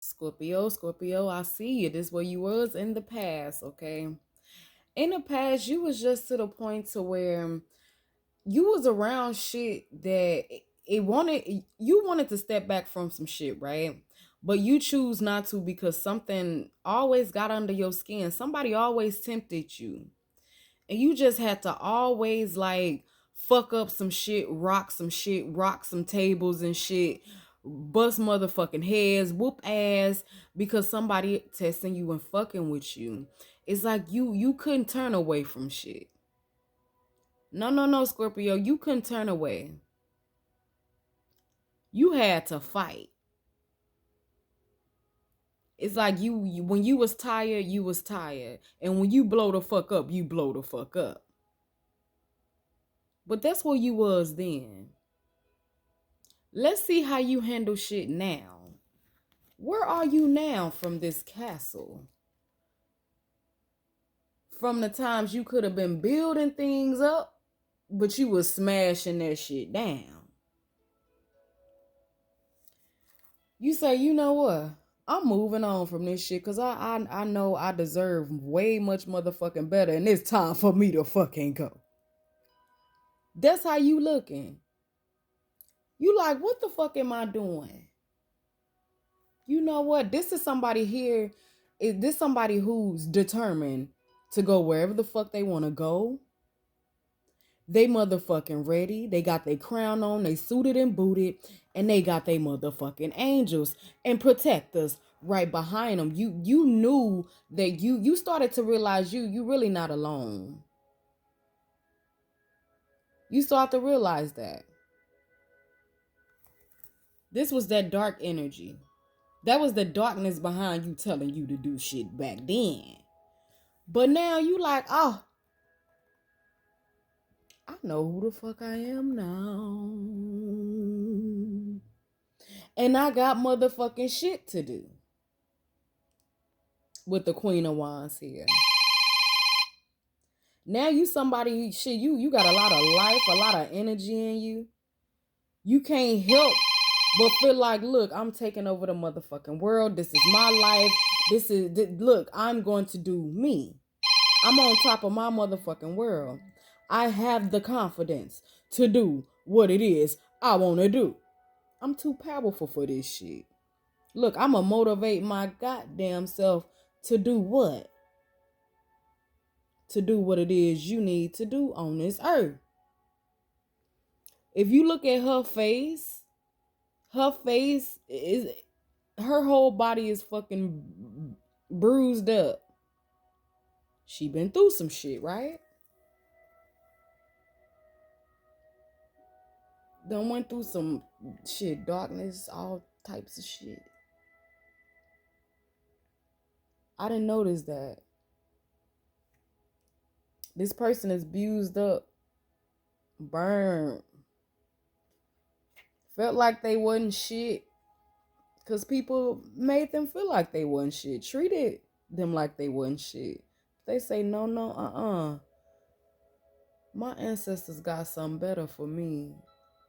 Scorpio, I see you. This where you was in the past, okay? In the past, you was just to the point to where you was around shit that it wanted you wanted to step back from some shit, right? But you choose not to because something always got under your skin. Somebody always tempted you. And you just had to always like fuck up some shit, rock some tables and shit, bust motherfucking heads, whoop ass because somebody testing you and fucking with you. It's like you couldn't turn away from shit. No, Scorpio, you couldn't turn away. You had to fight. It's like you when you was tired, you was tired. And when you blow the fuck up, you blow the fuck up. But that's where you was then. Let's see how you handle shit now. Where are you now from this castle? From the times you could have been building things up, but you was smashing that shit down. You say, you know what? I'm moving on from this shit because I know I deserve way much motherfucking better and it's time for me to fucking go. That's how you looking. You like, what the fuck am I doing? You know what? This is somebody here. Is this somebody who's determined to go wherever the fuck they want to go? They motherfucking ready. They got their crown on. They suited and booted. And they got their motherfucking angels and protectors right behind them. You knew that you started to realize you really not alone. You start to realize that. This was that dark energy. That was the darkness behind you telling you to do shit back then. But now you like, oh, I know who the fuck I am now. And I got motherfucking shit to do. With the Queen of Wands here. Now you somebody, shit, you got a lot of life, a lot of energy in you. You can't help but feel like, look, I'm taking over the motherfucking world. This is my life. Look, I'm going to do me. I'm on top of my motherfucking world. I have the confidence to do what it is I want to do. I'm too powerful for this shit. Look, I'm going to motivate my goddamn self to do what? To do what it is you need to do on this earth. If you look at her face is, her whole body is fucking bruised up. She been through some shit, right? Done went through some shit, darkness, all types of shit. I didn't notice that. This person is abused up, burned. Felt like they wasn't shit. Because people made them feel like they wasn't shit. Treated them like they wasn't shit. They say, no, my ancestors got something better for me.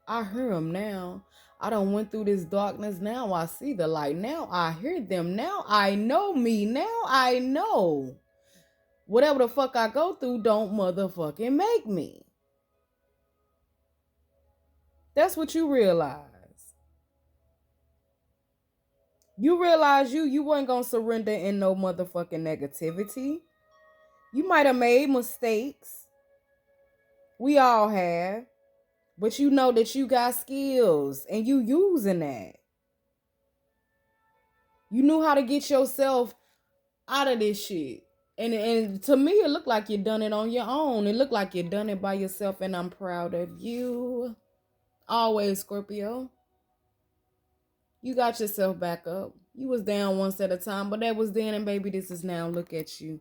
I hear them now. I done went through this darkness. Now I see the light. Now I hear them. Now I know me. Now I know. Whatever the fuck I go through don't motherfucking make me. That's what you realize. You realize you weren't gonna surrender in no motherfucking negativity. You might have made mistakes. We all have. But you know that you got skills and you using that. You knew how to get yourself out of this shit. And to me, it looked like you done it on your own. It looked like you done it by yourself, and I'm proud of you. Always, Scorpio. You got yourself back up. You was down once at a time, but that was then, and baby, this is now. Look at you.